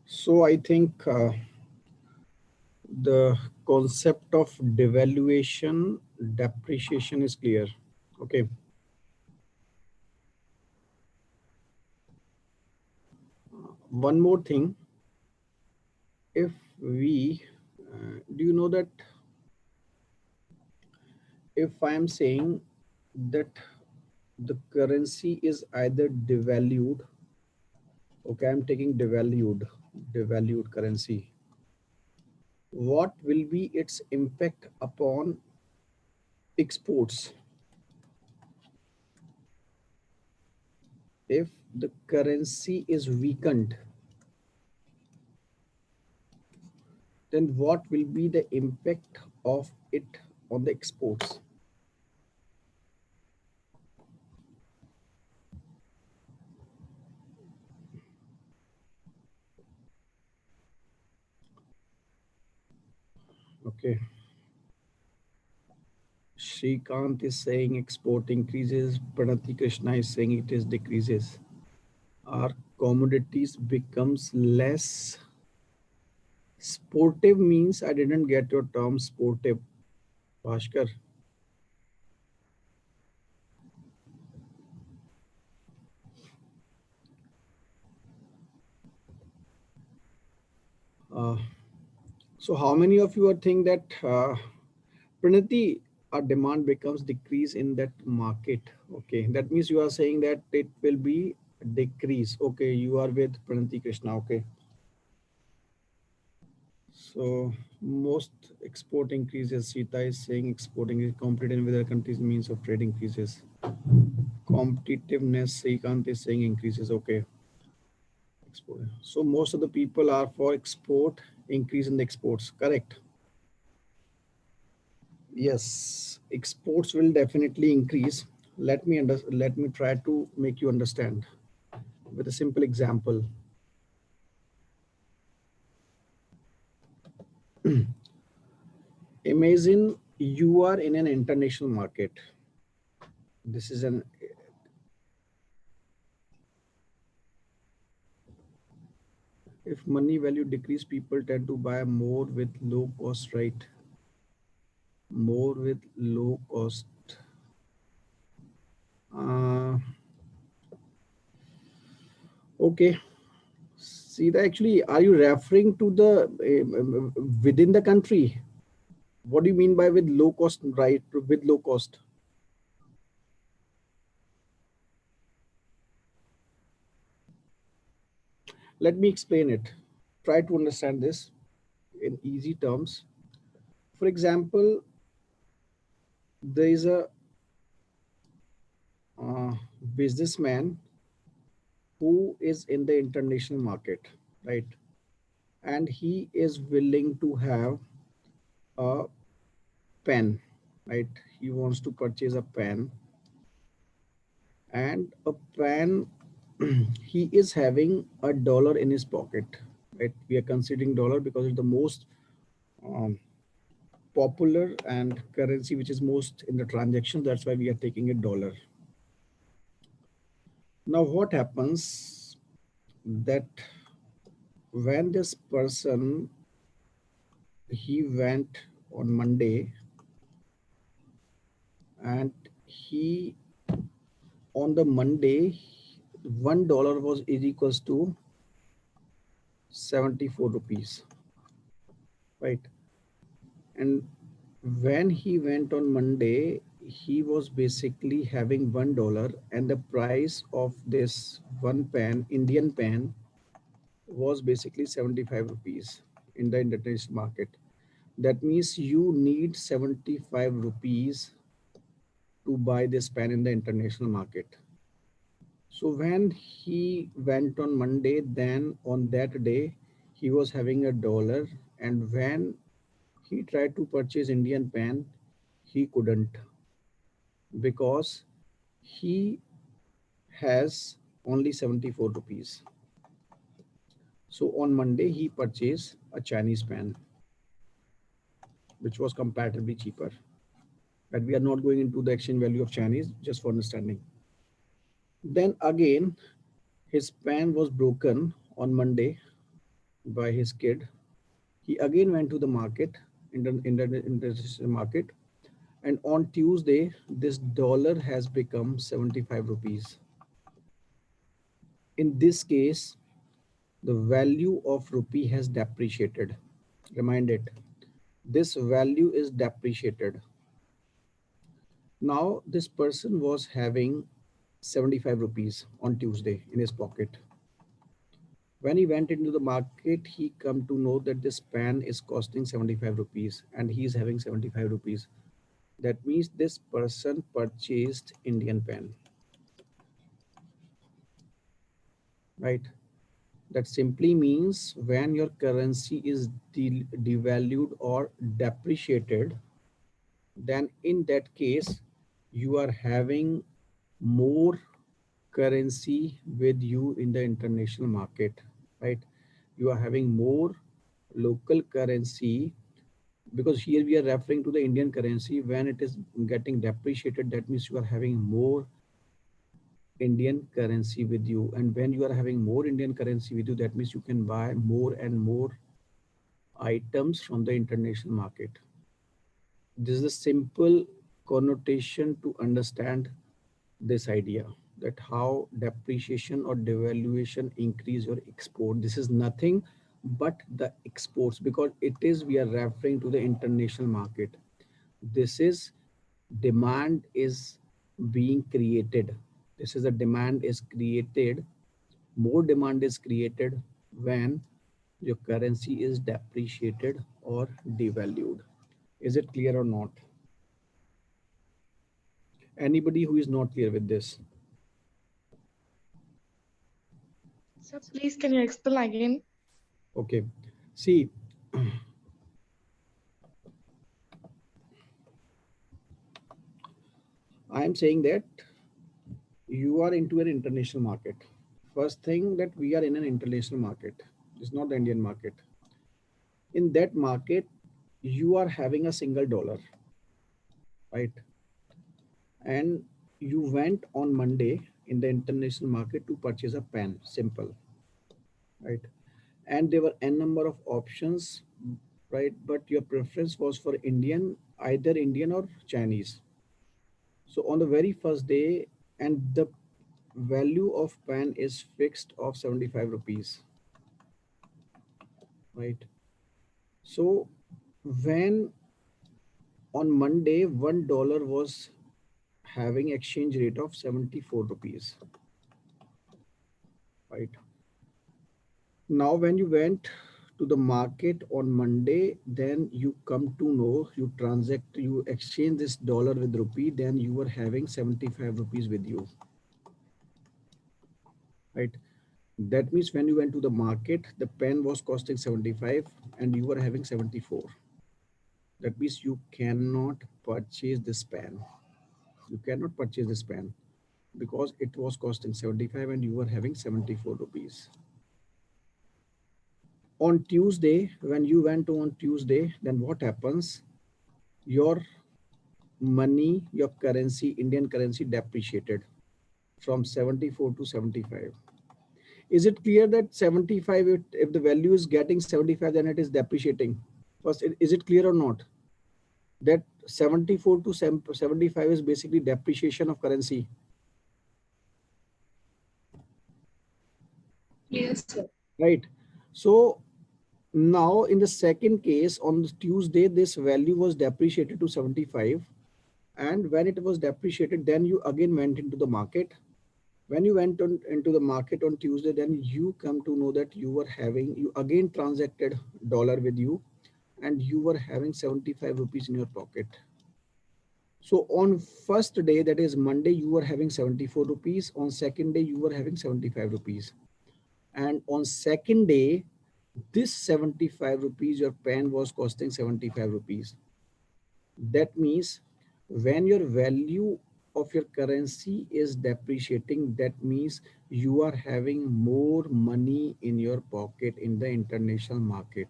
So I think the concept of devaluation, depreciation is clear. Okay. One more thing. If we, do you know that if I am saying that the currency is either devalued, okay, I'm taking devalued currency. What will be its impact upon exports? If the currency is weakened, then what will be the impact of it on the exports? Okay. Shrikant is saying export increases. Pranati Krishna is saying it is decreases. Our commodities becomes less sportive means I didn't get your term sportive, Bhaskar. Uh, so how many of you are think that Pranati, our demand becomes decrease in that market? Okay, that means you are saying that it will be decrease. Okay, you are with Pranati Krishna. Okay. So most export increases. Sita is saying exporting is competitive with other countries means of trade increases. Competitiveness, Srikant is saying increases. Okay. Export. So most of the people are for export, increase in the exports. Correct. Yes, exports will definitely increase. Let me try to make you understand with a simple example. Imagine you are in an international market. This is an if money value decrease, people tend to buy more with low cost, right? More with low cost. Uh, okay. See that actually, are you referring to the within the country? What do you mean by with low cost, right? With low cost. Let me explain it. Try to understand this in easy terms. For example, there is a uh, businessman who is in the international market, right? And he is willing to have a pen, right? He wants to purchase a pen, and a pen, he is having $1 in his pocket, right? We are considering dollar because it's the most um, popular and currency which is most in the transaction. That's why we are taking a dollar. Now, what happens that when this person he went on Monday and he on the Monday $1 was is equals to 74 rupees, right? And when he went on Monday, he was basically having $1, and the price of this one pen, Indian pen, was basically 75 rupees in the international market. That means you need 75 rupees to buy this pen in the international market. So when he went on Monday, then on that day, he was having $1. And when he tried to purchase Indian pen, he couldn't because he has only 74 rupees. So on Monday, he purchased a Chinese pen, which was comparatively cheaper. But we are not going into the exchange value of Chinese, just for understanding. Then again, his pen was broken on Monday by his kid. He again went to the market, international market, and on Tuesday, this dollar has become 75 rupees. In this case, the value of rupee has depreciated. Remind it, this value is depreciated. Now, this person was having 75 rupees on Tuesday in his pocket. When he went into the market, he come to know that this pen is costing 75 rupees and he is having 75 rupees. That means this person purchased Indian pen, right? That simply means when your currency is devalued or depreciated, then in that case, you are having more currency with you in the international market, right? You are having more local currency, because here we are referring to the Indian currency. When it is getting depreciated, that means you are having more Indian currency with you. And when you are having more Indian currency with you, that means you can buy more and more items from the international market. This is a simple connotation to understand this idea, that how depreciation or devaluation increase your export. This is nothing but the exports, because it is, we are referring to the international market. This is demand is being created. This is a demand is created. More demand is created when your currency is depreciated or devalued. Is it clear or not? Anybody who is not clear with this? So please can you explain again? Okay. See, I am saying that you are into an international market. First thing, that we are in an international market. It's not the Indian market. In that market, you are having a single dollar, right? And you went on Monday in the international market to purchase a pen, simple, right? And there were n number of options, right? But your preference was for Indian, either Indian or Chinese. So on the very first day, and the value of pen is fixed of 75 rupees, right? So when on Monday, $1 was having exchange rate of 74 rupees, right? Now, when you went to the market on Monday, then you come to know, you transact, you exchange this dollar with rupee, then you were having 75 rupees with you, right? That means when you went to the market, the pen was costing 75 and you were having 74. That means you cannot purchase this pen. You cannot purchase this pen because it was costing 75 and you were having 74 rupees. On Tuesday, when you went on Tuesday, then what happens? Your money, your currency, Indian currency depreciated from 74 to 75. Is it clear that 75, if the value is getting 75, then it is depreciating? First, is it clear or not? That 74 to 75 is basically depreciation of currency. Yes, sir. Right. So now in the second case on Tuesday, this value was depreciated to 75. And when it was depreciated, then you again went into the market. When you went into the market on Tuesday, then you come to know that you were having, you again transacted dollar with you and you were having 75 rupees in your pocket. So on first day, that is Monday, you were having 74 rupees. On second day, you were having 75 rupees. And on second day, this 75 rupees, your pen was costing 75 rupees. That means when your value of your currency is depreciating, that means you are having more money in your pocket in the international market.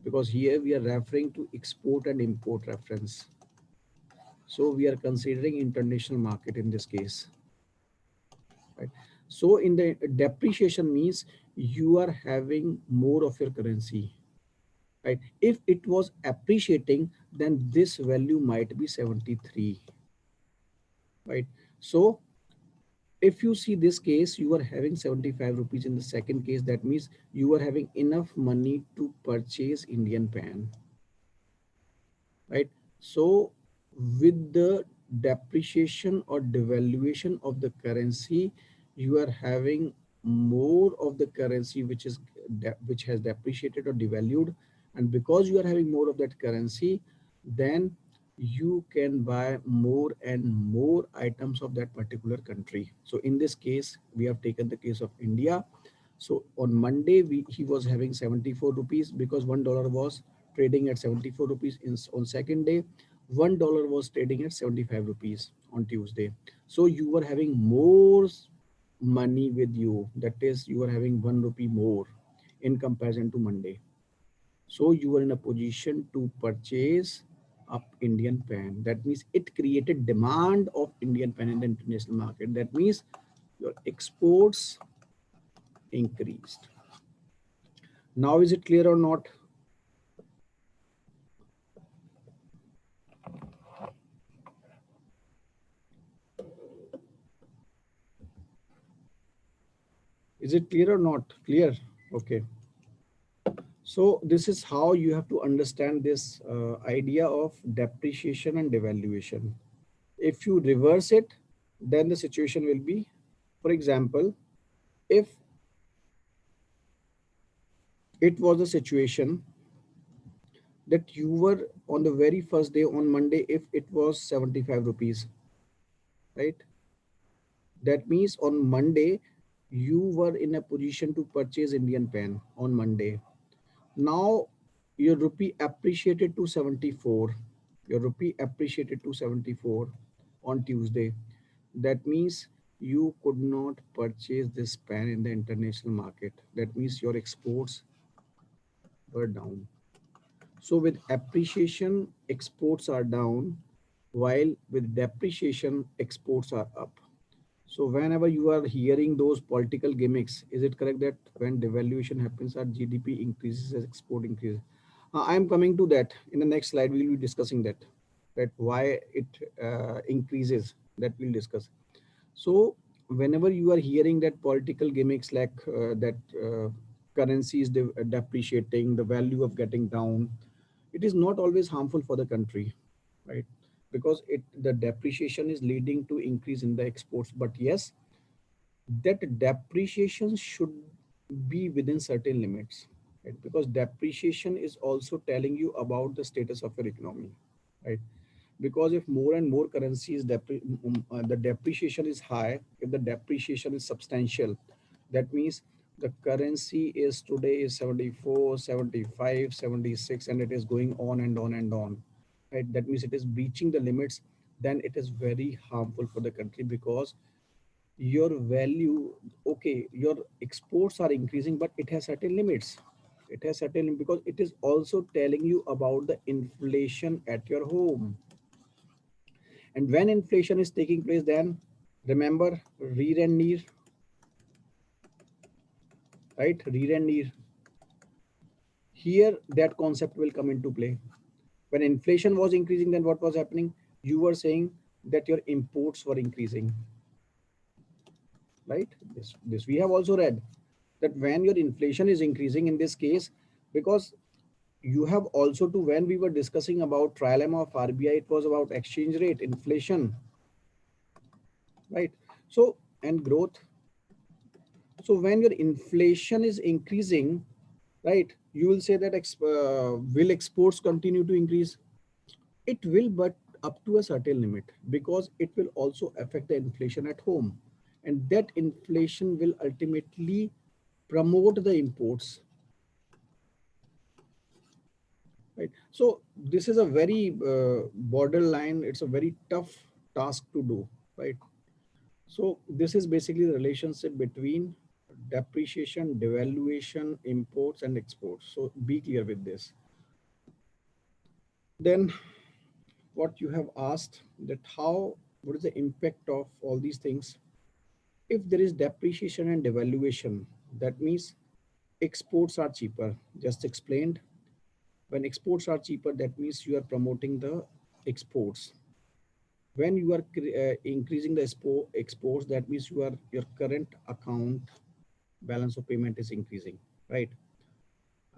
Because here we are referring to export and import reference. So we are considering international market in this case. Right? So in the depreciation means you are having more of your currency, right? If it was appreciating, then this value might be 73, right? So if you see this case, you are having 75 rupees. In the second case, that means you are having enough money to purchase Indian pan, right? So with the depreciation or devaluation of the currency, you are having more of the currency which has depreciated or devalued, and because you are having more of that currency, then you can buy more and more items of that particular country. So in this case, we have taken the case of India. So on Monday, he was having 74 rupees because $1 was trading at 74 rupees. On second day, $1 was trading at 75 rupees on Tuesday. So you were having more money with you. That is, you are having 1 rupee more in comparison to Monday. So you were in a position to purchase up Indian pen. That means it created demand of Indian pen in the international market. That means your exports increased. Now is it clear or not? Is it clear or not? Clear. Okay. So this is how you have to understand this idea of depreciation and devaluation. If you reverse it, then the situation will be, for example, if it was a situation that you were on the very first day on Monday, if it was 75 rupees, right? That means on Monday, you were in a position to purchase Indian pen on Monday. Now your rupee appreciated to 74. Your rupee appreciated to 74 on Tuesday. That means you could not purchase this pen in the international market. That means your exports were down. So with appreciation, exports are down, while with depreciation, exports are up. So whenever you are hearing those political gimmicks, is it correct that when devaluation happens, our GDP increases as export increases? I am coming to that in the next slide. We will be discussing that why it increases. That we'll discuss. So whenever you are hearing that political gimmicks like that currency is depreciating, the value of getting down, it is not always harmful for the country, right? Because the depreciation is leading to increase in the exports. But yes, that depreciation should be within certain limits, right? Because depreciation is also telling you about the status of your economy, right? Because if more and more currency is the depreciation is high, if the depreciation is substantial, that means the currency is today is 74, 75, 76, and it is going on and on and on, right? That means it is breaching the limits. Then it is very harmful for the country because your value, okay, your exports are increasing, but it has certain limits. It has certain, because it is also telling you about the inflation at your home. And when inflation is taking place, then remember rear and near, right? Rear and near. Here, that concept will come into play. When inflation was increasing, then what was happening? You were saying that your imports were increasing, right? This we have also read that when your inflation is increasing in this case, because you have also to, when we were discussing about trilemma of RBI, it was about exchange rate, inflation, right? So, and growth. So when your inflation is increasing, right, you will say that will exports continue to increase? It will, but up to a certain limit, because it will also affect the inflation at home. And that inflation will ultimately promote the imports, right? So this is a very borderline, it's a very tough task to do, right? So this is basically the relationship between depreciation, devaluation, imports and exports. So be clear with this. Then what you have asked, that how, what is the impact of all these things? If there is depreciation and devaluation, that means exports are cheaper. Just explained. When exports are cheaper, that means you are promoting the exports. When you are increasing the exports, that means your current account balance of payment is increasing, right?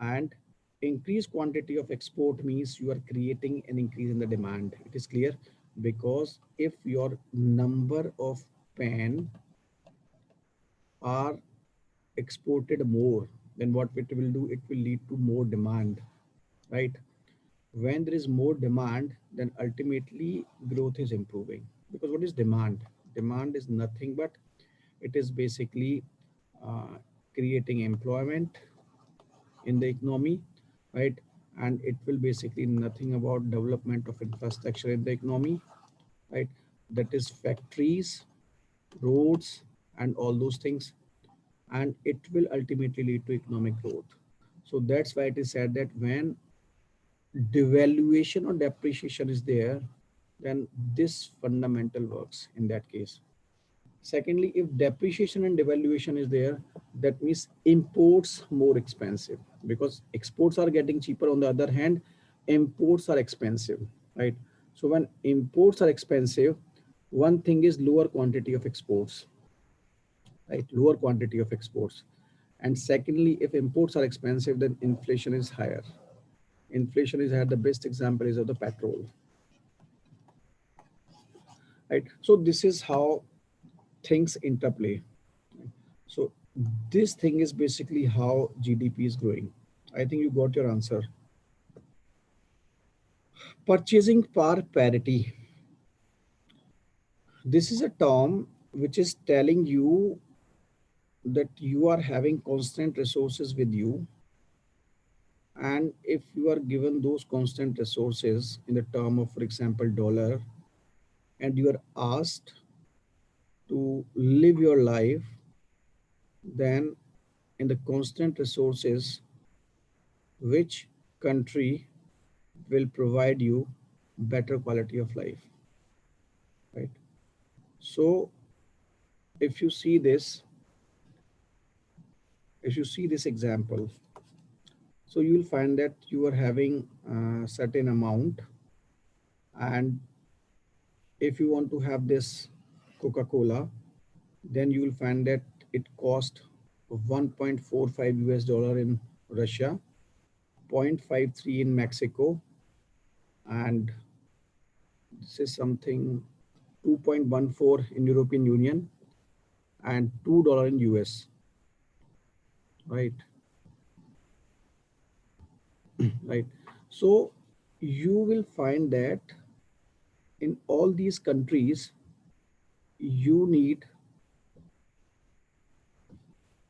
And increased quantity of export means you are creating an increase in the demand. It is clear, because if your number of pen are exported more, then what it will do, it will lead to more demand, right? When there is more demand, then ultimately growth is improving. Because what is demand? Demand is nothing but it is basically uh, creating employment in the economy, right? And it will basically nothing about development of infrastructure in the economy, right? That is factories, roads, and all those things. And it will ultimately lead to economic growth. So that's why it is said that when devaluation or depreciation is there, then this fundamental works in that case. Secondly, if depreciation and devaluation is there, that means imports more expensive, because exports are getting cheaper. On the other hand, imports are expensive, right? So when imports are expensive, one thing is lower quantity of exports, right? Lower quantity of exports. And secondly, if imports are expensive, then inflation is higher. Inflation is higher. The best example is of the petrol, right? So this is how things interplay. So this thing is basically how GDP is growing. I think you got your answer. Purchasing power parity. This is a term which is telling you that you are having constant resources with you. And if you are given those constant resources in the term of, for example, dollar, and you are asked to live your life, then in the constant resources, which country will provide you better quality of life, right? So if you see this, if you see this example, so you will find that you are having a certain amount, and if you want to have this Coca-Cola, then you will find that it cost 1.45 US dollar in Russia, 0.53 in Mexico, and this is something 2.14 in European Union, and $2 in US, right? Right. So you will find that in all these countries, you need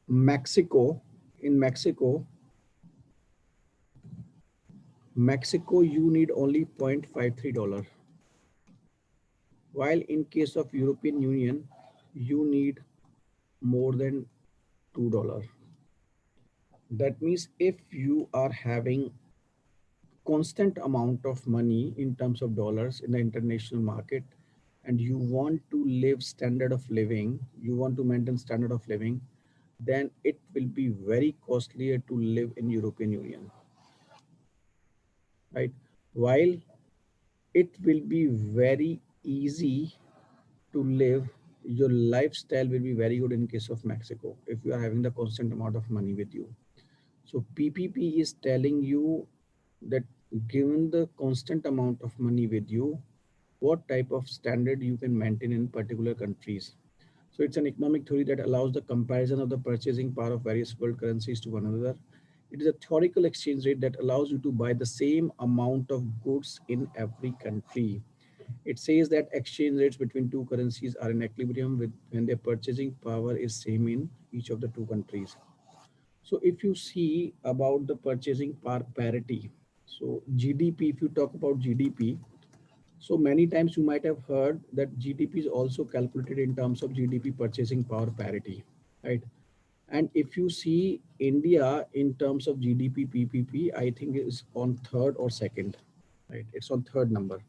Mexico. In Mexico, you need only $0.53, while in case of European Union, you need more than $2. That means if you are having constant amount of money in terms of dollars in the international market, and you want to live standard of living, you want to maintain standard of living, then it will be very costlier to live in European Union, right? While it will be very easy to live, your lifestyle will be very good in case of Mexico if you are having the constant amount of money with you. So PPP is telling you that given the constant amount of money with you, what type of standard you can maintain in particular countries. So it's an economic theory that allows the comparison of the purchasing power of various world currencies to one another. It is a theoretical exchange rate that allows you to buy the same amount of goods in every country. It says that exchange rates between two currencies are in equilibrium with when their purchasing power is same in each of the two countries. So if you see about the purchasing power parity, so GDP, if you talk about GDP, so many times you might have heard that GDP is also calculated in terms of GDP purchasing power parity, right? And if you see India in terms of GDP PPP, I think is on third or second, right? It's on third number.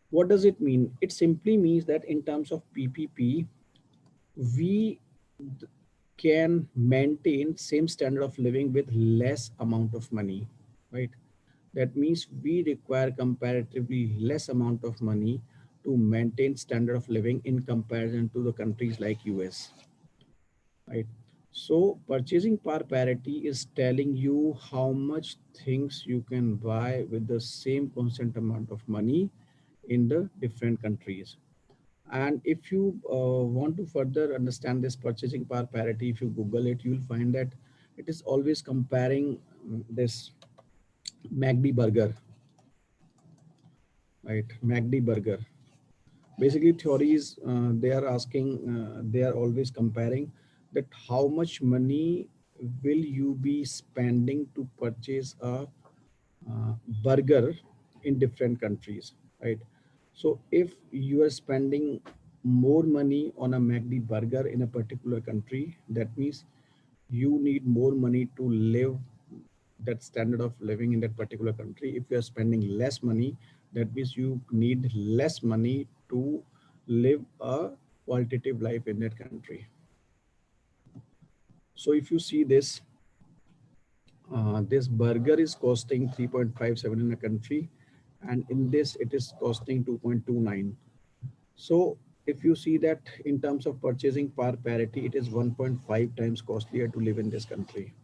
What does it mean? It simply means that in terms of PPP, we can maintain same standard of living with less amount of money, right? That means we require comparatively less amount of money to maintain standard of living in comparison to the countries like US, right? So purchasing power parity is telling you how much things you can buy with the same constant amount of money in the different countries. And if you want to further understand this purchasing power parity, if you Google it, you'll find that it is always comparing this McD burger, right? McD burger. Basically, theories they are asking, they are always comparing that how much money will you be spending to purchase a burger in different countries, right? So if you are spending more money on a McD burger in a particular country, that means you need more money to live that standard of living in that particular country. If you are spending less money, that means you need less money to live a qualitative life in that country. So if you see this, this burger is costing 3.57 in a country, and in this it is costing 2.29. So if you see that in terms of purchasing power parity, it is 1.5 times costlier to live in this country,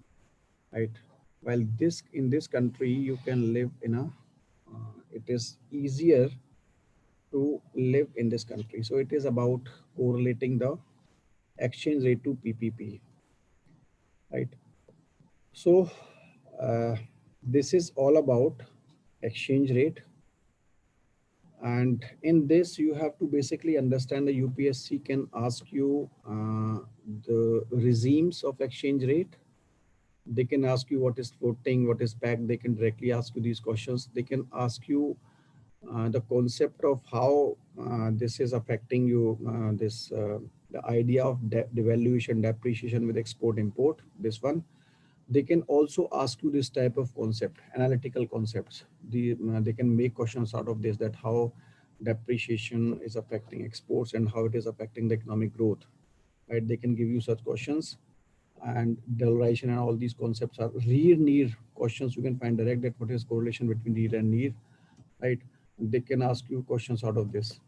right? While this in this country you can live in a, it is easier to live in this country. So it is about correlating the exchange rate to PPP, right? So uh, this is all about exchange rate, and in this you have to basically understand the UPSC can ask you the regimes of exchange rate. They can ask you what is floating, what is pegged. They can directly ask you these questions. They can ask you the concept of how this is affecting you, the idea of devaluation, depreciation with export import, this one. They can also ask you this type of concept, analytical concepts. They can make questions out of this, that how depreciation is affecting exports and how it is affecting the economic growth, right? They can give you such questions, and dollarization and all these concepts are rear near questions. You can find direct that what is correlation between rear and near, right? They can ask you questions out of this.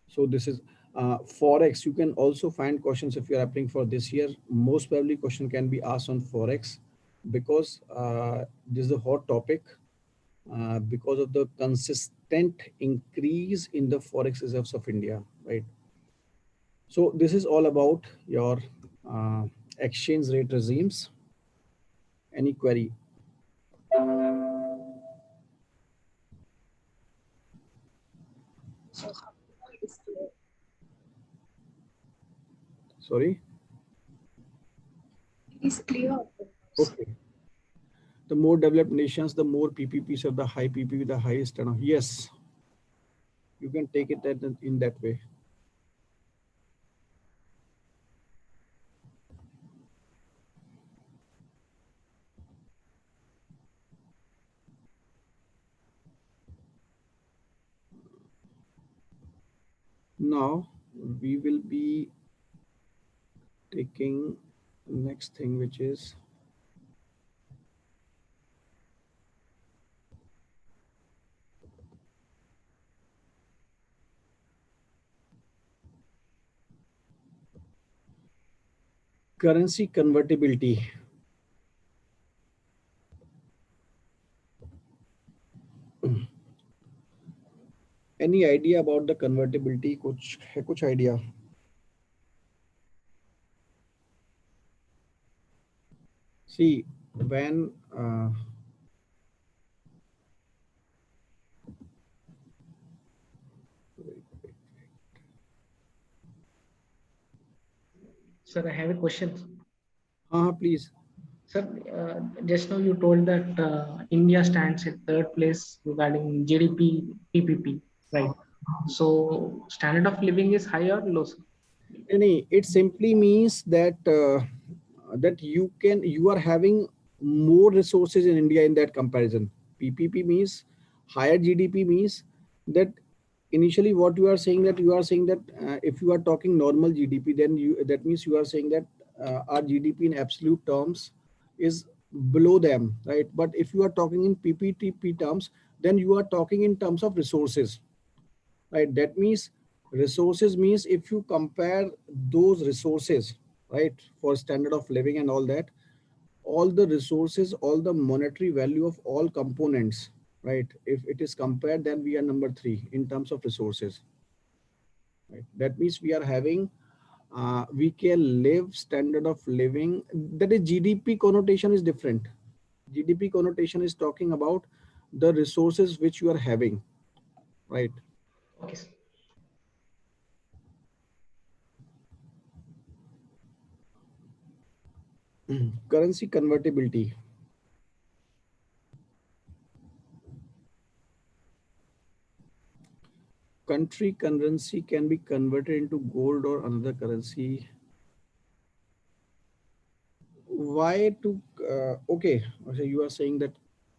So this is forex. You can also find questions if you are applying for this year. Most probably question can be asked on forex, because this is a hot topic, because of the consistent increase in the forex reserves of India, right? So this is all about your uh, exchange rate regimes. Any query? Sorry. It is clear. Okay. The more developed nations, the more PPPs have the high PPP, the highest turnover. Yes, you can take it that in that way. Now we will be taking next thing, which is currency convertibility. Any idea about the convertibility? कुछ है कुछ idea? See, when Sir, I have a question. please. Sir, just now you told that India stands in third place regarding GDP PPP, right? So standard of living is high or low, sir? It simply means that that you are having more resources in India in that comparison. PPP means higher GDP, means that initially what you are saying, that if you are talking normal GDP, then you, that means you are saying that our GDP in absolute terms is below them, right? But if you are talking in PPTP terms, then you are talking in terms of resources, right? That means resources means if you compare those resources, right, for standard of living and all that, all the resources, all the monetary value of all components, right? If it is compared, then we are number three in terms of resources, right? That means we are having we can live standard of living. That is GDP connotation is different. GDP connotation is talking about the resources which you are having, right? Okay, sir. Currency convertibility. Country currency can be converted into gold or another currency. Why to okay, so you are saying that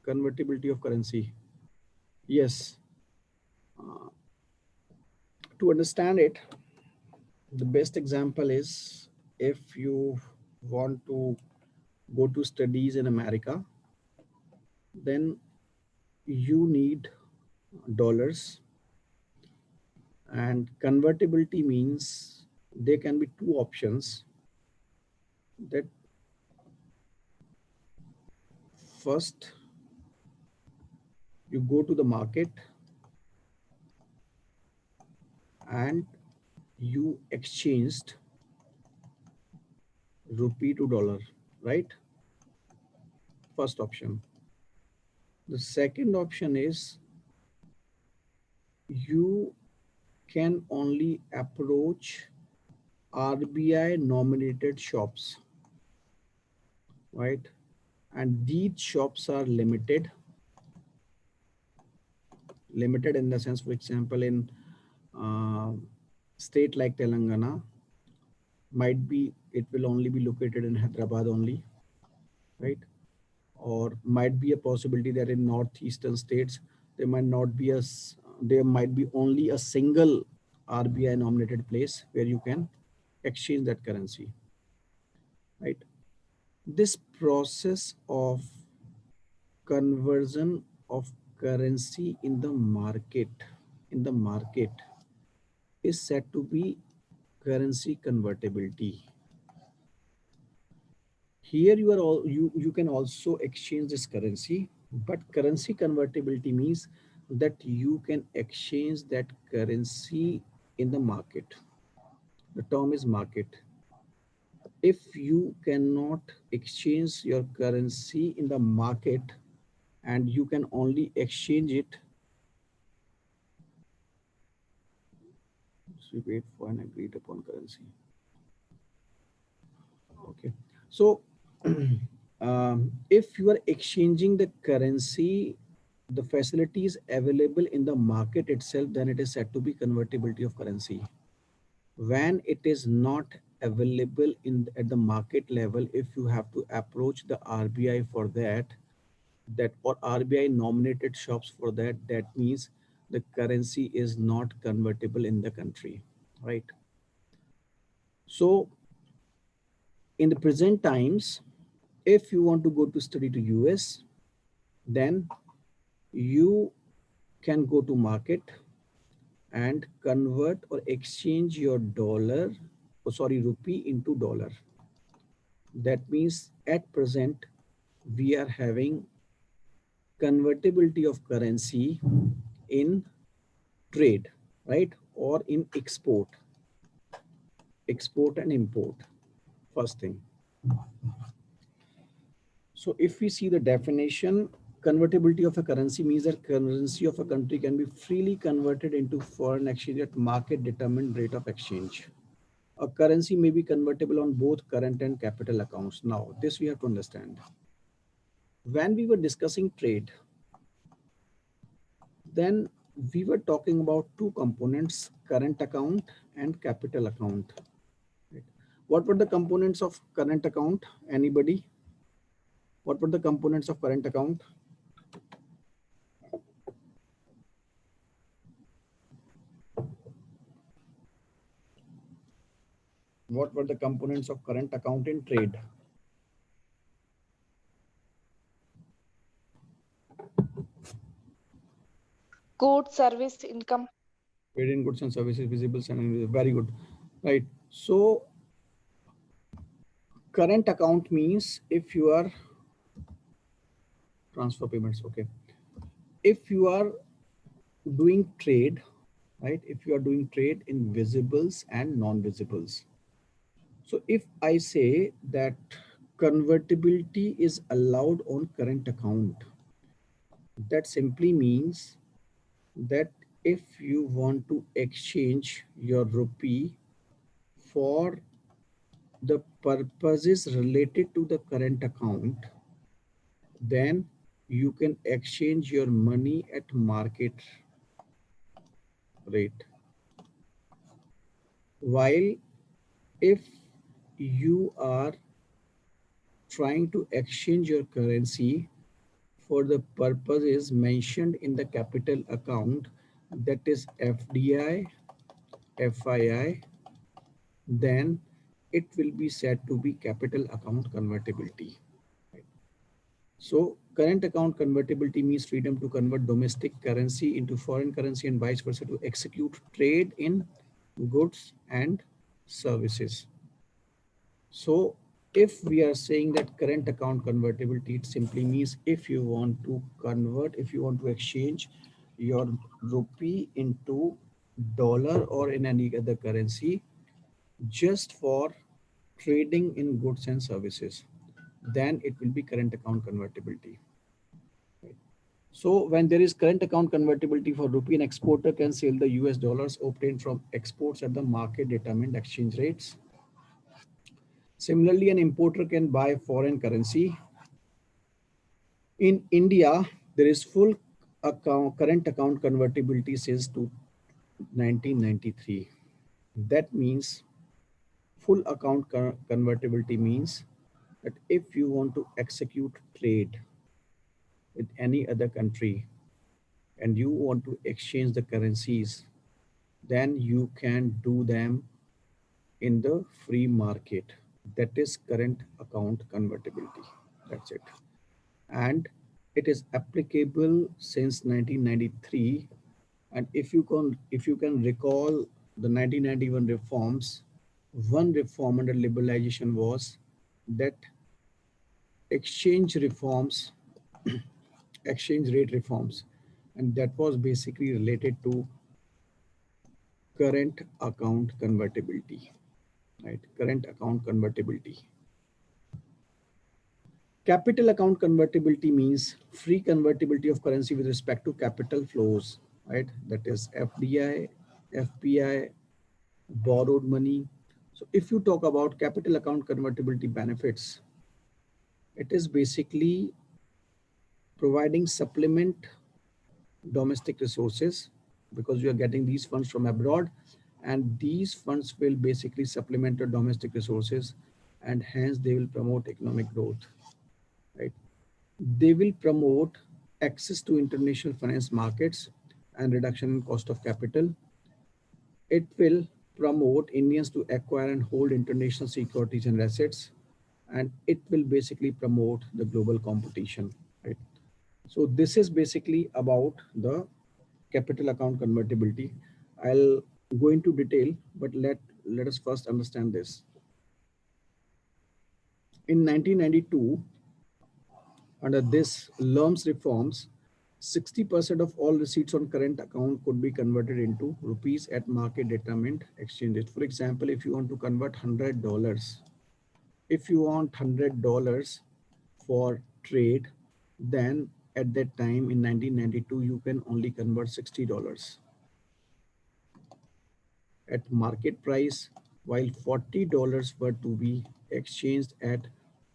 convertibility of currency. Yes. To understand it, the best example is if you want to go to studies in America, then you need dollars, and convertibility means there can be two options. That first, you go to the market and you exchanged rupee to dollar, right? First option. The second option is you can only approach RBI nominated shops, right? And these shops are limited in the sense, for example, in uh, state like Telangana, might be it will only be located in Hyderabad only, right? Or might be a possibility that in northeastern states there might not be there might be only a single RBI nominated place where you can exchange that currency, right? This process of conversion of currency in the market is said to be currency convertibility. Here you are all you can also exchange this currency, but currency convertibility means that you can exchange that currency in the market. The term is market. If you cannot exchange your currency in the market and you can only exchange it, so wait for an agreed upon currency. Okay. So if you are exchanging the currency, the facilities available in the market itself, then it is said to be convertibility of currency. When it is not available at the market level, if you have to approach the RBI for that or RBI nominated shops for that means the currency is not convertible in the country, right? So in the present times, if you want to go to study to US, then you can go to market and convert or exchange your rupee into dollar. That means at present we are having convertibility of currency in trade, right? Or in export and import. First thing. So if we see the definition, convertibility of a currency means that currency of a country can be freely converted into foreign exchange at market determined rate of exchange. A currency may be convertible on both current and capital accounts. Now, this we have to understand. When we were discussing trade, then we were talking about two components, current account and capital account. Right. What were the components of current account? Anybody? What were the components of current account? What were the components of current account in trade? Good service income. Trade in goods and services, visible and invisible. Very good. Right. So current account means if you are transfer payments. Okay. If you are doing trade, right? If you are doing trade in visibles and non-visibles. So if I say that convertibility is allowed on current account, that simply means that if you want to exchange your rupee for the purposes related to the current account, then you can exchange your money at market rate. While if you are trying to exchange your currency for the purposes mentioned in the capital account, that is FDI, FII, then it will be said to be capital account convertibility. So current account convertibility means freedom to convert domestic currency into foreign currency and vice versa to execute trade in goods and services. So if we are saying that current account convertibility, it simply means if you want to convert, if you want to exchange your rupee into dollar or in any other currency just for trading in goods and services, then it will be current account convertibility. So when there is current account convertibility for rupee, an exporter can sell the US dollars obtained from exports at the market determined exchange rates. Similarly, an importer can buy foreign currency. In India, there is full current account convertibility since to 1993. That means full account convertibility means that if you want to execute trade with any other country and you want to exchange the currencies, then you can do them in the free market. That is current account convertibility. That's it. And it is applicable since 1993. And if you can recall the 1991 reforms, one reform under liberalization was that exchange reforms, exchange rate reforms, and that was basically related to current account convertibility, right? Current account convertibility. Capital account convertibility means free convertibility of currency with respect to capital flows, right? That is FDI, FPI, borrowed money. So if you talk about capital account convertibility benefits, it is basically providing supplement domestic resources because you are getting these funds from abroad, and these funds will basically supplement your domestic resources, and hence they will promote economic growth, right? They will promote access to international finance markets and reduction in cost of capital. It will promote Indians to acquire and hold international securities and assets, and it will basically promote the global competition, right? So this is basically about the capital account convertibility. I'll go into detail, but let us first understand this. In 1992, under this LERMS reforms, 60% of all receipts on current account could be converted into rupees at market determined exchange rate. For example, if you want to convert $100, if you want $100 for trade, then at that time in 1992, you can only convert $60 at market price, while $40 were to be exchanged at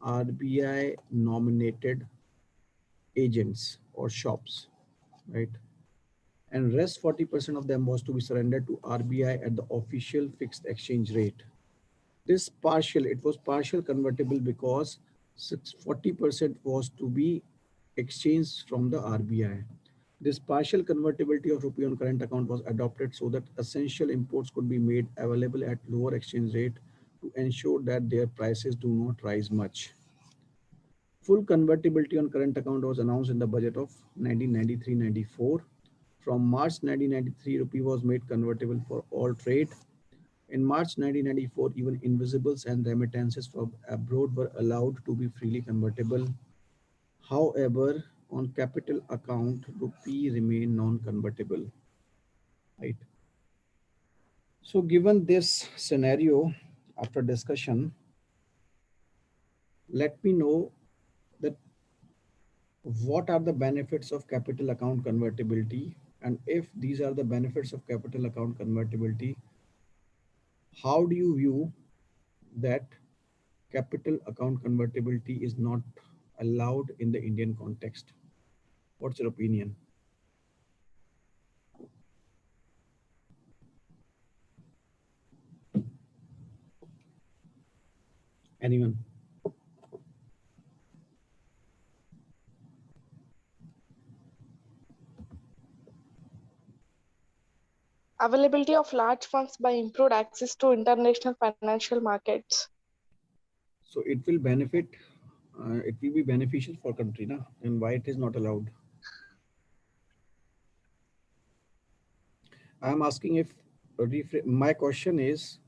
RBI nominated agents or shops, right? And rest 40% of them was to be surrendered to RBI at the official fixed exchange rate. This partial, it was partial convertible because 40% was to be exchanged from the RBI. This partial convertibility of rupee on current account was adopted so that essential imports could be made available at lower exchange rate to ensure that their prices do not rise much. Full convertibility on current account was announced in the budget of 1993-94. From March 1993, rupee was made convertible for all trade. In March 1994, even invisibles and remittances from abroad were allowed to be freely convertible. However, on capital account, rupee remained non-convertible. Right. So, given this scenario, after discussion, let me know that what are the benefits of capital account convertibility, and if these are the benefits of capital account convertibility, how do you view that capital account convertibility is not allowed in the Indian context? What's your opinion? Anyone? Availability of large funds by improved access to international financial markets. So it will benefit, it will be beneficial for country, na? And why it is not allowed? I'm asking if my question is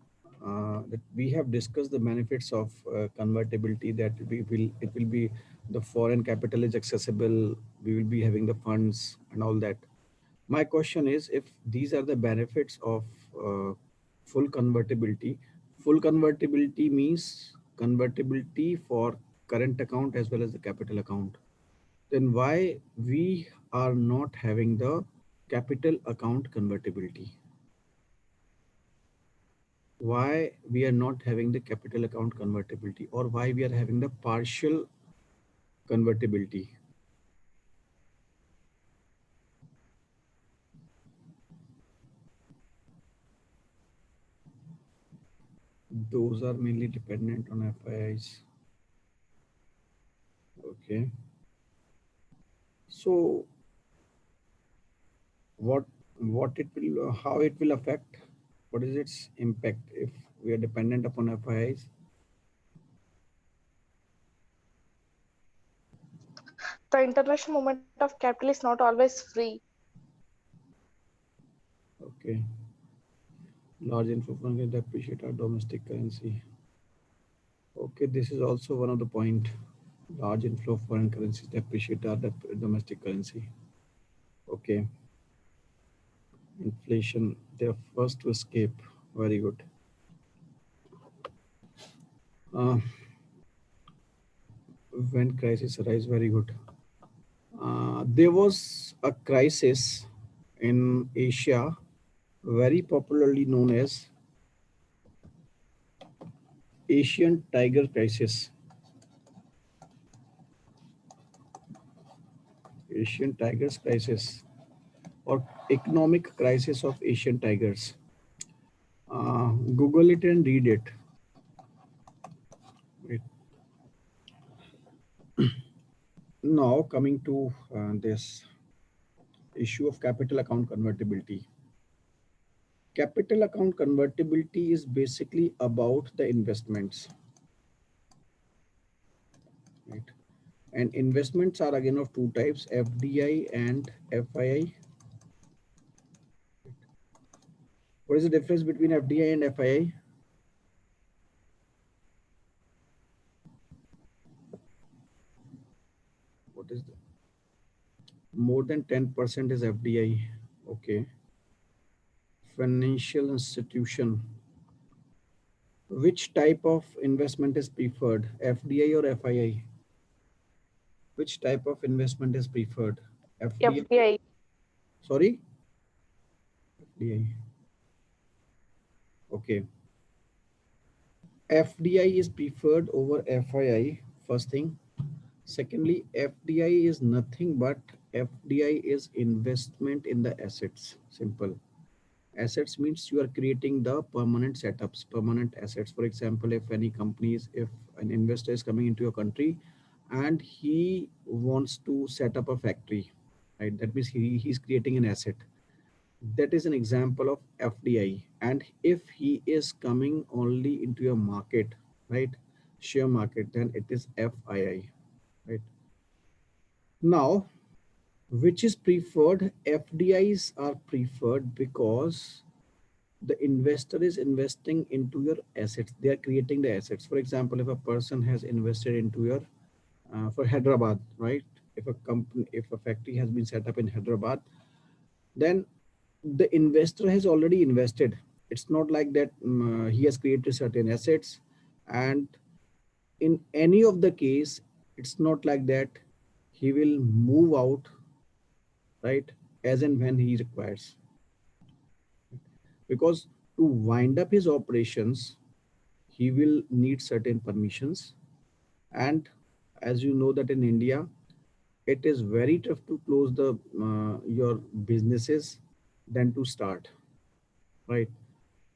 that we have discussed the benefits of convertibility, that we will it will be the foreign capital is accessible, we will be having the funds and all that. My question is, if these are the benefits of full convertibility, full convertibility means convertibility for current account as well as the capital account, then why we are not having the capital account convertibility? Why we are not having the capital account convertibility, or why we are having the partial convertibility? Those are mainly dependent on FIIs. Okay. So what it will, how it will affect, what is its impact if we are dependent upon FIIs? The international movement of capital is not always free. Okay. Large inflow from the depreciate our domestic currency. Okay, this is also one of the point. Large inflow of foreign currencies depreciate our domestic currency. Okay. Inflation, they are first to escape. Very good. Uh, when crisis arise, very good. There was a crisis in Asia, very popularly known as Asian tiger crisis. Asian tigers crisis, or economic crisis of Asian tigers. Google it and read it. Wait. Now coming to this issue of capital account convertibility. Capital account convertibility is basically about the investments, right? And investments are again of two types, FDI and FII. What is the difference between FDI and FII? What is the more than 10% is FDI? Okay. Financial institution. Which type of investment is preferred, FDI or FII? Which type of investment is preferred, FDI? FDI. Sorry? FDI. Okay. FDI is preferred over FII, first thing. Secondly, FDI is nothing but FDI is investment in the assets. Simple. Assets means you are creating the permanent setups, permanent assets. For example, if any companies, if an investor is coming into your country and he wants to set up a factory, right? That means he's creating an asset. that is an example of FDI. And if he is coming only into your market, right, share market, then it is FII, right? Now, which is preferred? FDIs are preferred because the investor is investing into your assets. They are creating the assets. For example, if a person has invested into your for Hyderabad, right? If a company, if a factory has been set up in Hyderabad, then the investor has already invested. It's not like that he has created certain assets, and in any of the case, it's not like that he will move out, right, as and when he requires, because to wind up his operations he will need certain permissions. And as you know that in India it is very tough to close the your businesses than to start, right?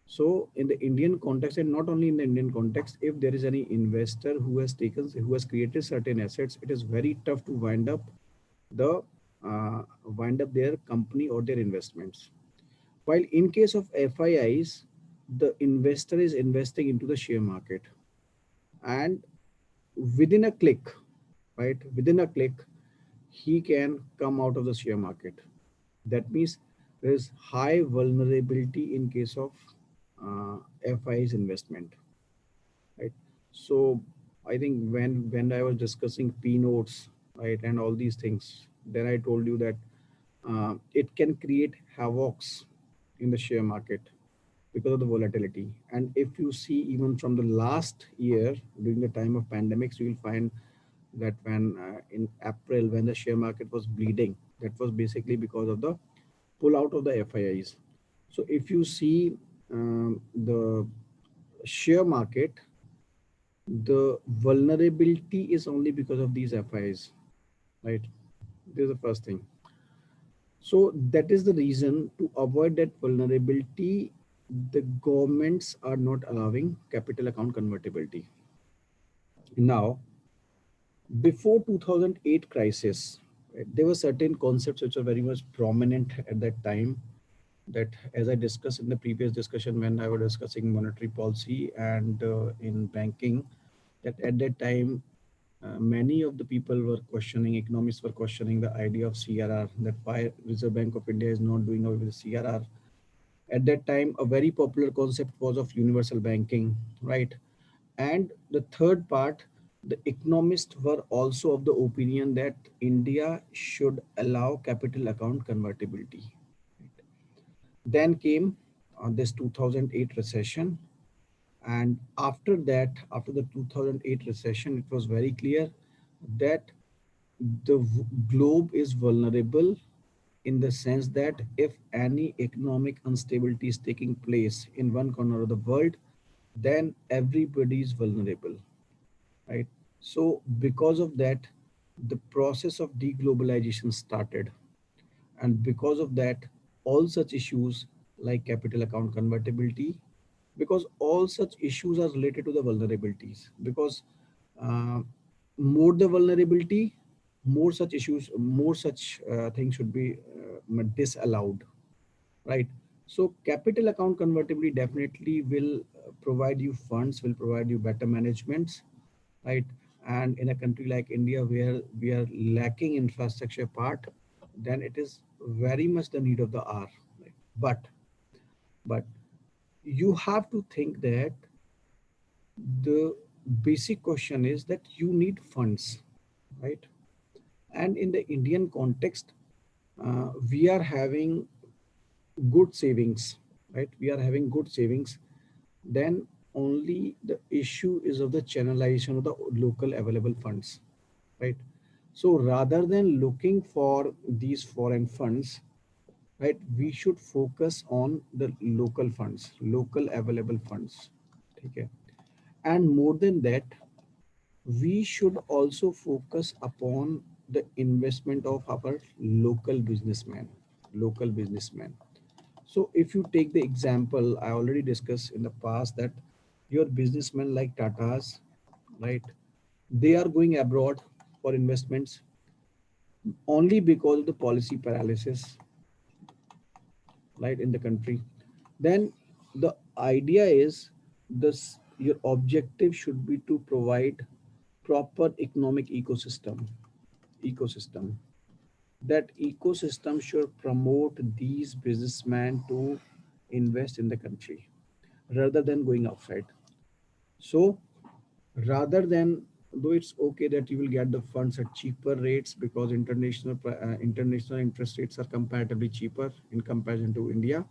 So in the Indian context, and not only in the Indian context, if there is any investor who has created certain assets, it is very tough to the wind up their company or their investments. While in case of FIIs, the investor is investing into the share market, and within a click, right? Within a click, he can come out of the share market. That means there is high vulnerability in case of FI's investment, right? So I think when I was discussing P notes, right, and all these things, then I told you that it can create havocs in the share market because of the volatility. And if you see even from the last year during the time of pandemics, you will find that when in April when the share market was bleeding, that was basically because of the pull out of the FIIs. So if you see the share market, the vulnerability is only because of these FIIs, right? This is the first thing. So that is the reason to avoid that vulnerability, the governments are not allowing capital account convertibility. Now, before 2008 crisis, right, there were certain concepts which were very much prominent at that time, that as I discussed in the previous discussion when I was discussing monetary policy and in banking, that at that time many of the people were questioning, economists were questioning the idea of CRR, that why Reserve Bank of India is not doing away with the CRR. At that time, a very popular concept was of universal banking, right? And the third part, the economists were also of the opinion that India should allow capital account convertibility. Then came this 2008 recession. And after that, after the 2008 recession, it was very clear that the globe is vulnerable in the sense that if any economic instability is taking place in one corner of the world, then everybody is vulnerable, right? So because of that, the process of deglobalization started. And because of that, all such issues like capital account convertibility, because all such issues are related to the vulnerabilities, because uh, more the vulnerability, more such issues, more such things should be disallowed, right? So capital account convertibility definitely will provide you funds, will provide you better managements, right? And in a country like India where we are lacking infrastructure part, then it is very much the need of the hour, right? But you have to think that the basic question is that you need funds, right? And in the Indian context, we are having good savings, right? We are having good savings. Then only the issue is of the channelization of the local available funds, right? So rather than looking for these foreign funds, right, we should focus on the local funds, local available funds. Okay. And more than that, we should also focus upon the investment of our local businessmen. So if you take the example, I already discussed in the past that your businessmen like Tata's, right, they are going abroad for investments only because of the policy paralysis, right, in the country, then the idea is this, your objective should be to provide proper economic ecosystem. That ecosystem should promote these businessmen to invest in the country rather than going outside. So rather than, though it's okay that you will get the funds at cheaper rates because international interest rates are comparatively cheaper in comparison to India,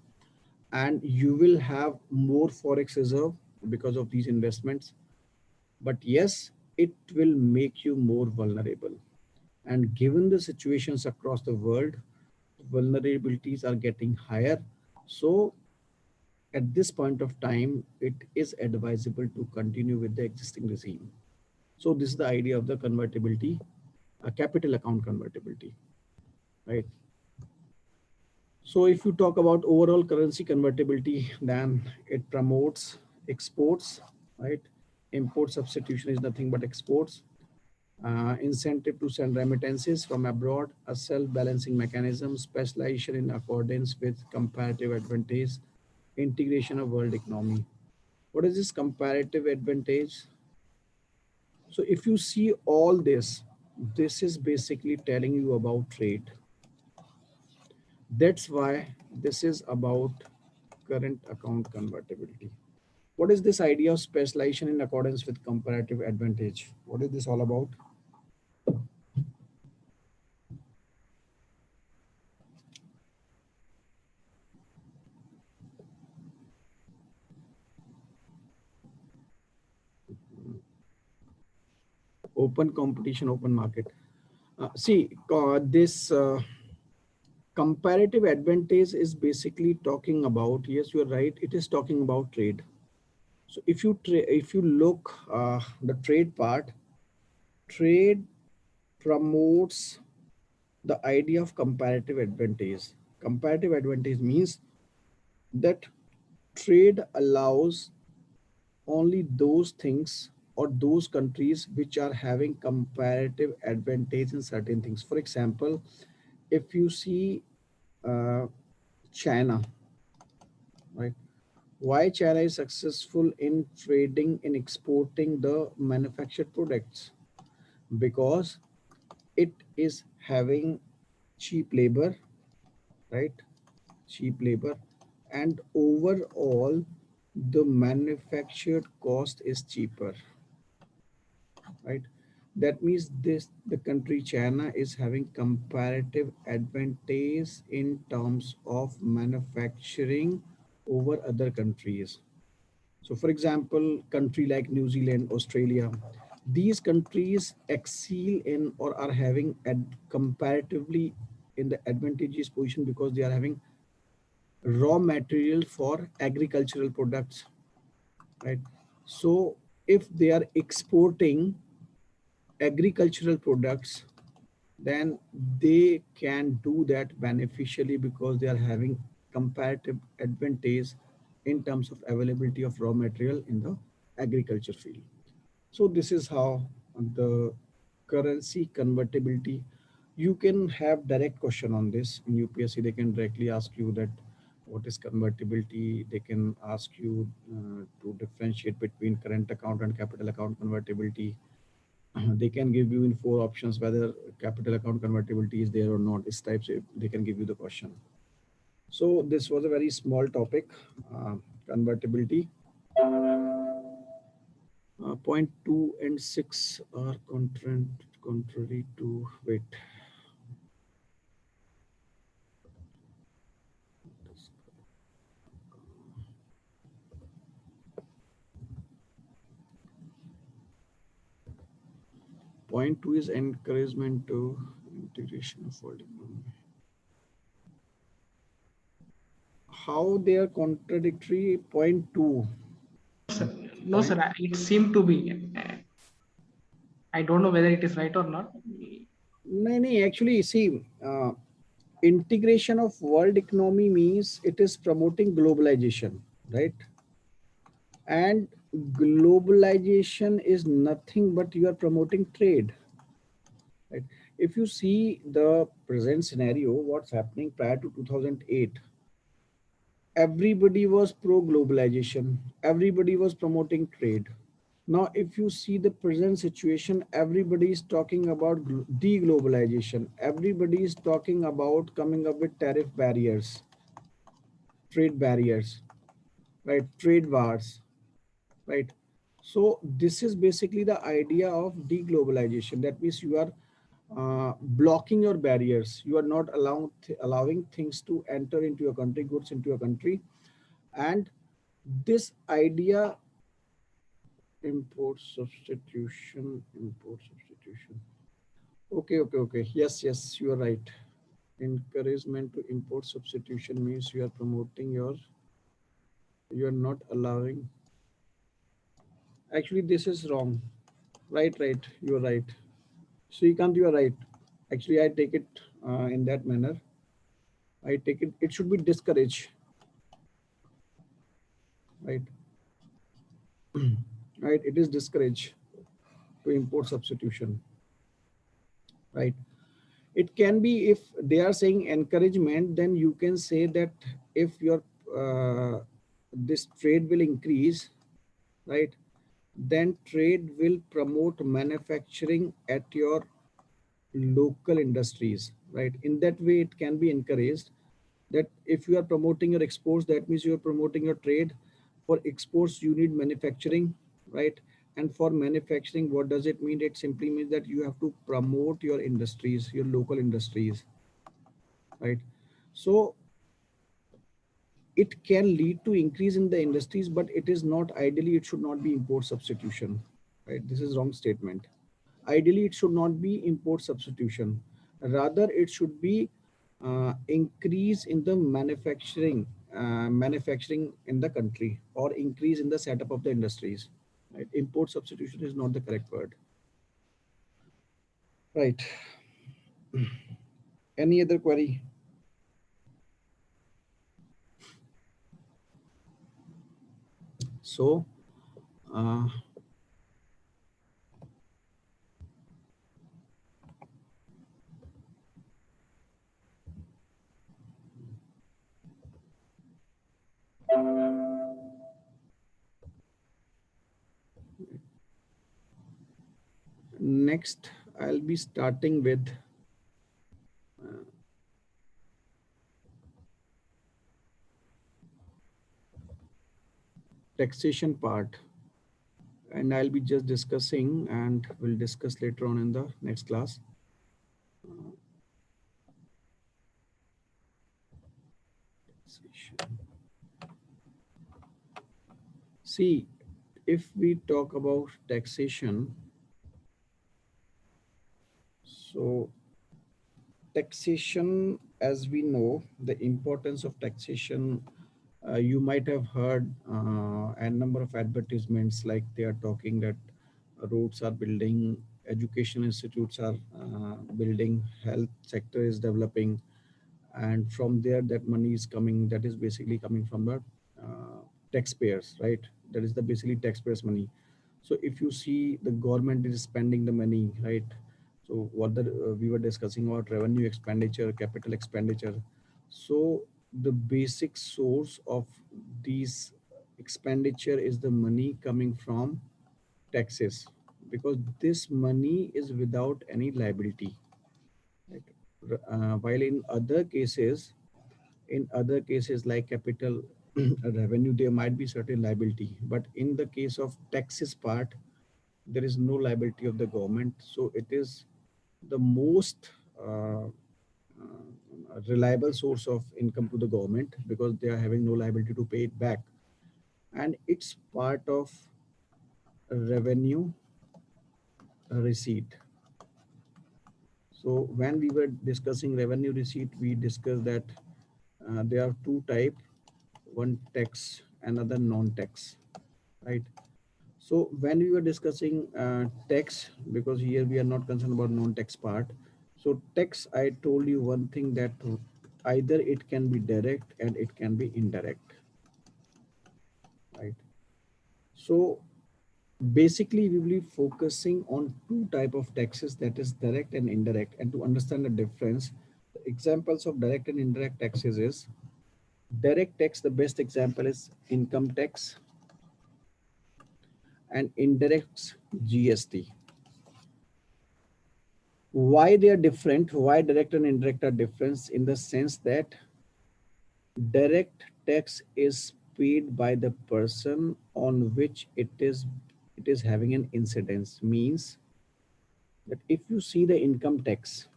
and you will have more forex reserve because of these investments. But yes, it will make you more vulnerable. And given the situations across the world, vulnerabilities are getting higher. So at this point of time, it is advisable to continue with the existing regime. So this is the idea of the convertibility, a capital account convertibility, right? So if you talk about overall currency convertibility, then it promotes exports, right? Import substitution is nothing but exports. Incentive to send remittances from abroad, a self-balancing mechanism, specialization in accordance with comparative advantage, integration of world economy. What is this comparative advantage? So if you see all this, this is basically telling you about trade. That's why this is about current account convertibility. What is this idea of specialization in accordance with comparative advantage? What is this all about? Open competition, open market. This comparative advantage is basically talking about, yes, you're right, it is talking about trade. So if you look the trade part, trade promotes the idea of comparative advantage. Comparative advantage means that trade allows only those things or those countries which are having comparative advantage in certain things. For example, if you see uh, China, right? Why China is successful in trading, in exporting the manufactured products? Because it is having cheap labor, right? Cheap labor, and overall the manufactured cost is cheaper, right? That means this, the country China is having comparative advantage in terms of manufacturing over other countries. So for example, country like New Zealand, Australia, these countries excel in or are having comparatively in the advantageous position because they are having raw material for agricultural products, right? So if they are exporting agricultural products, then they can do that beneficially because they are having comparative advantage in terms of availability of raw material in the agriculture field. So this is how the currency convertibility, you can have direct question on this in UPSC. They can directly ask you that what is convertibility. They can ask you to differentiate between current account and capital account convertibility. They can give you in four options whether capital account convertibility is there or not. This types they can give you the question. So this was a very small topic, convertibility. Point 2 and 6 are contrary to, wait. Point 2 is encouragement to integration of world economy. How they are contradictory? Point 2. Sir. No, Point. sir. It seemed to be. I don't know whether it is right or not. No, no, actually, see, integration of world economy means it is promoting globalization, right? And globalization is nothing but you are promoting trade, right? If you see the present scenario, what's happening prior to 2008, everybody was pro globalization, everybody was promoting trade. Now if you see the present situation, everybody is talking about deglobalization, everybody is talking about coming up with tariff barriers, trade barriers, right, trade wars, right? So this is basically the idea of deglobalization. That means you are blocking your barriers, you are not allowing things to enter into your country, goods into your country. And this idea, import substitution. Okay, yes, you are right. Encouragement to import substitution means you are promoting your, you are not allowing. Actually this is wrong. Right, you are right. Srikanth, you are right. Actually I take it in that manner. I take it, it should be discouraged, right? Right, it is discouraged to import substitution, right? It can be, if they are saying encouragement, then you can say that if your this trade will increase, right, then trade will promote manufacturing at your local industries, right? In that way it can be encouraged, that if you are promoting your exports, that means you are promoting your trade. For exports you need manufacturing, right? And for manufacturing, what does it mean? It simply means that you have to promote your industries, your local industries, right? So it can lead to increase in the industries, but it is not, ideally it should not be import substitution, right? This is wrong statement. Ideally it should not be import substitution, rather it should be increase in the manufacturing in the country, or increase in the setup of the industries, right? Import substitution is not the correct word, right? Any other query? So uh, next I'll be starting with taxation part, and I'll be just discussing, and we'll discuss later on in the next class. Taxation. See, if we talk about taxation, so taxation, as we know, the importance of taxation, you might have heard a number of advertisements, like they are talking that roads are building, education institutes are building, health sector is developing, and from there that money is coming, that is basically coming from the taxpayers, right? That is the basically taxpayers money. So if you see the government is spending the money, right? So what the we were discussing about revenue expenditure, capital expenditure. So the basic source of these expenditure is the money coming from taxes, because this money is without any liability, right? While in other cases like capital revenue, there might be certain liability, but in the case of taxes part, there is no liability of the government. So it is the most reliable source of income to the government, because they are having no liability to pay it back, and it's part of revenue receipt. So when we were discussing revenue receipt, we discussed that there are two type, one tax, another non-tax, right? So when we were discussing tax, because here we are not concerned about non-tax part. So tax, I told you one thing, that either it can be direct and it can be indirect, right? So basically we will be focusing on two type of taxes, that is direct and indirect. And to understand the difference, the examples of direct and indirect taxes is Direct tax, the best example is income tax, and indirect GST. Why they are different? Why direct and indirect are different? In the sense that direct tax is paid by the person on which it is having an incidence. Means that if you see the income tax,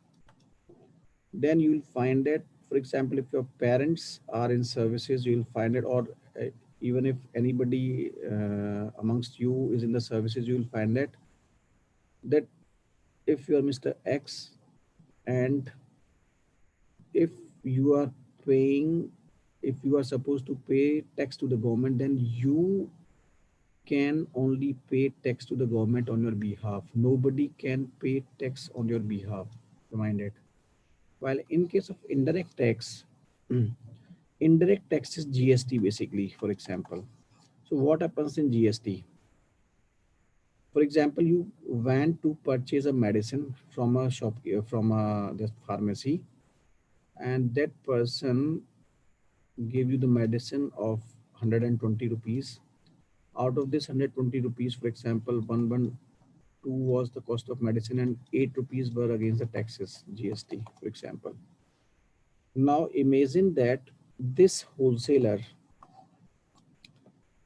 then you will find that, for example, if your parents are in services, you will find it, or even if anybody amongst you is in the services, you will find that if you are Mr. X, and if you are paying, if you are supposed to pay tax to the government, then you can only pay tax to the government on your behalf. Nobody can pay tax on your behalf. Remind it. While in case of indirect tax, indirect tax is GST basically, for example. So what happens in GST? For example, you went to purchase a medicine from a shop, from the pharmacy, and that person gave you the medicine of 120 rupees. Out of this 120 rupees, for example, 112 was the cost of medicine and 8 rupees were against the taxes, GST, for example. Now imagine that this wholesaler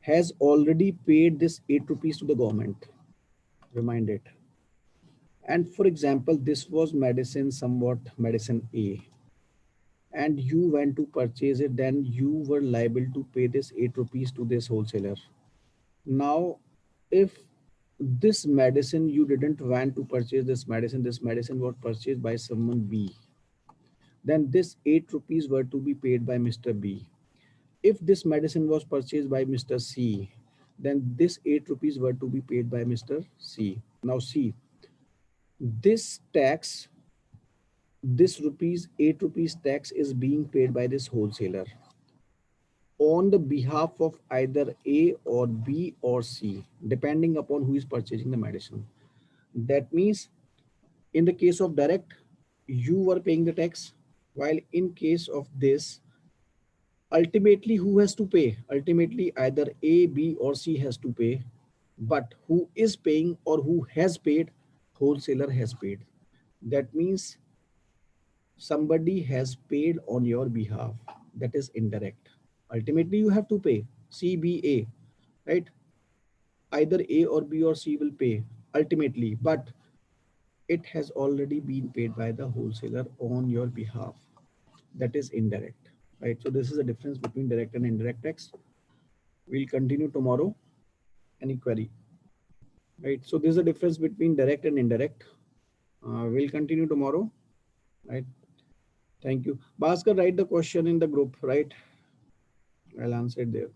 has already paid this 8 rupees to the government. Remind it. And for example, this was medicine, somewhat medicine A, and you went to purchase it, then you were liable to pay this 8 rupees to this wholesaler. Now, if this medicine you didn't want to purchase this medicine was purchased by someone B, then this 8 rupees were to be paid by Mr. B. If this medicine was purchased by Mr. C, then this 8 rupees were to be paid by Mr. C. Now see, this tax, this 8 rupees tax is being paid by this wholesaler on the behalf of either A or B or C, depending upon who is purchasing the medicine. That means in the case of direct, you were paying the tax, while in case of this, ultimately who has to pay? Ultimately either A, B or C has to pay, but who is paying or who has paid? Wholesaler has paid. That means somebody has paid on your behalf. That is indirect. Ultimately you have to pay C, B, A, right? Either A or B or C will pay ultimately, but it has already been paid by the wholesaler on your behalf. That is indirect, right? So this is the difference between direct and indirect tax. We'll continue tomorrow. Any query, right? So this is the difference between direct and indirect. We'll continue tomorrow, right? Thank you. Bhaskar, write the question in the group, right? I'll answer it there.